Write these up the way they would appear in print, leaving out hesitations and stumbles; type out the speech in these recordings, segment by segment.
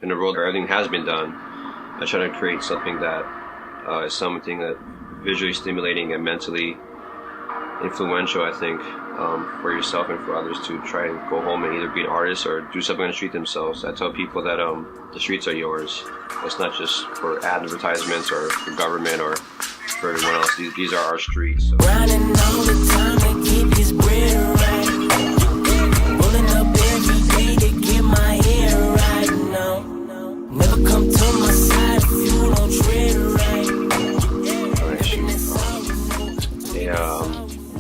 in a world where everything has been done, I try to create something that is something that visually stimulating and mentally influential, I think, for yourself and for others to try and go home and either be an artist or do something on the street themselves. I tell people that the streets are yours. It's not just for advertisements or for government or for everyone else. These are our streets. So. Grinding all the time to keep his bread right. Rolling up every day to get my hair right now. Never come to my side if you don't tread right.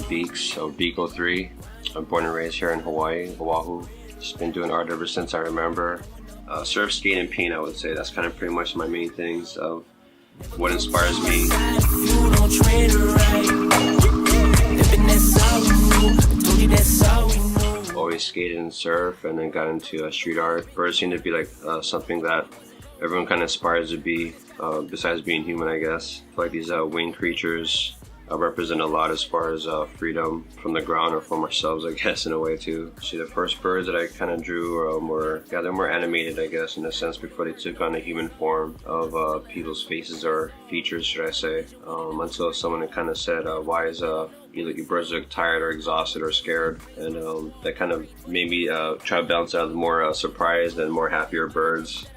Beaks, or Beak 03. I'm born and raised here in Hawaii, Oahu. Just been doing art ever since I remember. Surf, skate, and paint, I would say. That's kind of pretty much my main things of what inspires me. Always skated and surf, and then got into street art. Birds seem to be like something that everyone kind of aspires to be, besides being human, I guess. Like these winged creatures represent a lot as far as freedom from the ground or from ourselves, I guess, in a way too. See, the first birds that I kind of drew they're more animated, I guess, in a sense, before they took on the human form of people's faces or features, should I say. Until someone kind of said, why is either your birds look tired or exhausted or scared, and that kind of made me try to balance out the more surprised and more happier birds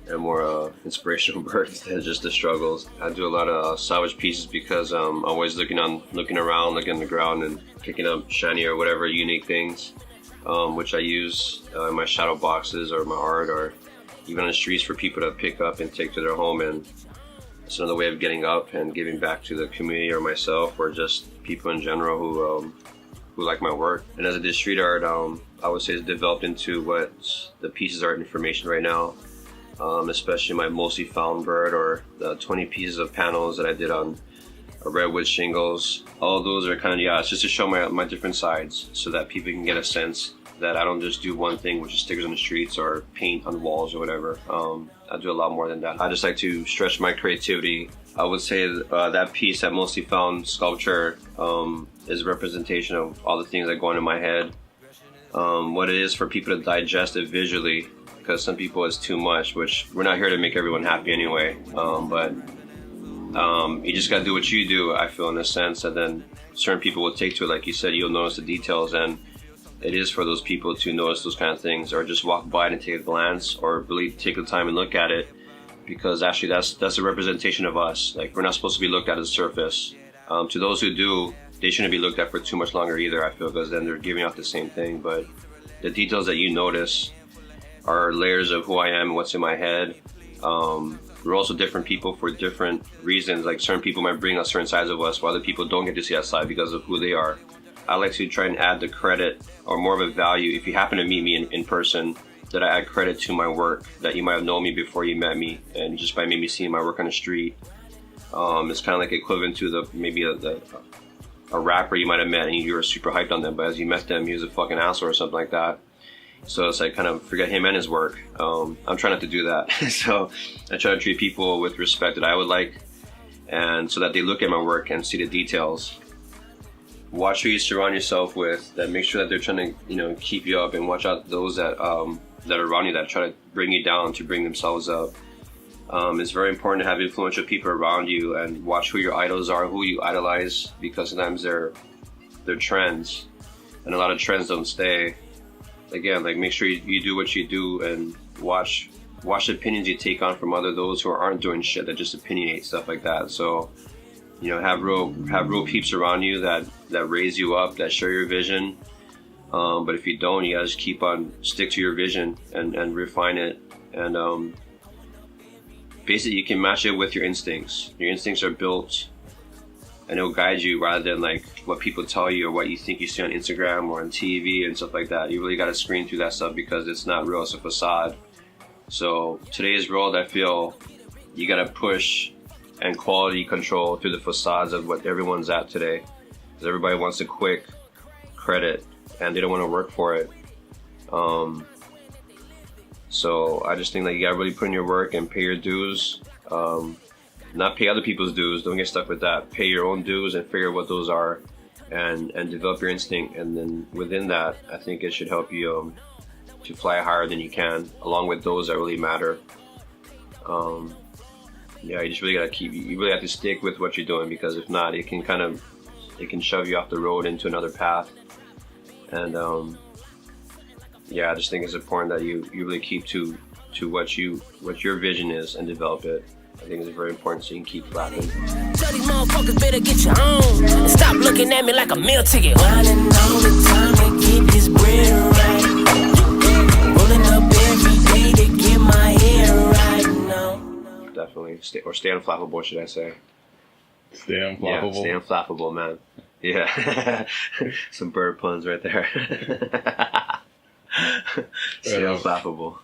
and more inspirational birds than just the struggles. I do a lot of salvage pieces because I'm always looking around, looking on the ground and picking up shiny or whatever unique things, which I use in my shadow boxes or my art or even on the streets for people to pick up and take to their home. And it's another way of getting up and giving back to the community or myself or just people in general who like my work. And as I did street art, I would say it's developed into what the pieces are information right now. Especially my mostly found bird or the 20 pieces of panels that I did on redwood shingles. All of those are kind of, it's just to show my different sides so that people can get a sense that I don't just do one thing, which is stickers on the streets or paint on walls or whatever. I do a lot more than that. I just like to stretch my creativity. I would say that piece, that mostly found sculpture, is a representation of all the things that go on in my head. What it is for people to digest it visually, because some people it's too much, which we're not here to make everyone happy anyway, but you just gotta do what you do, I feel, in a sense, and then certain people will take to it. Like you said, you'll notice the details, and it is for those people to notice those kind of things, or just walk by it and take a glance, or really take the time and look at it, because actually that's a representation of us. Like, we're not supposed to be looked at as surface. To those who do, they shouldn't be looked at for too much longer either, I feel, because then they're giving out the same thing. But the details that you notice are layers of who I am and what's in my head. We're also different people for different reasons. Like, certain people might bring out certain sides of us, while other people don't get to see that side because of who they are. I like to try and add the credit or more of a value. If you happen to meet me in person, that I add credit to my work, that you might have known me before you met me, and just by maybe seeing my work on the street. It's kind of like equivalent to maybe a rapper you might have met and you were super hyped on them, but as you met them, he was a fucking asshole or something like that. So it's like, kind of forget him and his work. I'm trying not to do that. So I try to treat people with respect that I would like, and so that they look at my work and see the details. Watch who you surround yourself with, that make sure that they're trying to, keep you up, and watch out those that that are around you that try to bring you down to bring themselves up. It's very important to have influential people around you, and watch who your idols are, who you idolize, because sometimes they're trends, and a lot of trends don't stay. Again, like, make sure you do what you do, and watch the opinions you take on from those who aren't doing shit, that just opinionate, stuff like that. So, have real peeps around you that raise you up, that share your vision. But if you don't, you gotta just stick to your vision and refine it. And basically, you can match it with your instincts. Your instincts are built, and it'll guide you rather than like what people tell you or what you think you see on Instagram or on TV and stuff like that. You really got to screen through that stuff because it's not real, it's a facade. So today's world, I feel you got to push and quality control through the facades of what everyone's at today, because everybody wants a quick credit and they don't want to work for it. So I just think that you got to really put in your work and pay your dues. Not pay other people's dues, don't get stuck with that. Pay your own dues and figure out what those are, and develop your instinct. And then within that, I think it should help you fly higher than you can, along with those that really matter. Yeah, you just really gotta you really have to stick with what you're doing, because if not, it can shove you off the road into another path. And yeah, I just think it's important that you really keep to what your vision is and develop it. I think it's very important, so you can keep flapping. Tell these motherfuckers better get your own and stop looking at me like a meal ticket. Grinding all the time to get this bread right. Rolling up every day to get my hair right now. Definitely, stay unflappable, should I say? Stay unflappable. Yeah, stay unflappable, man. Yeah, some bird puns right there. Stay unflappable.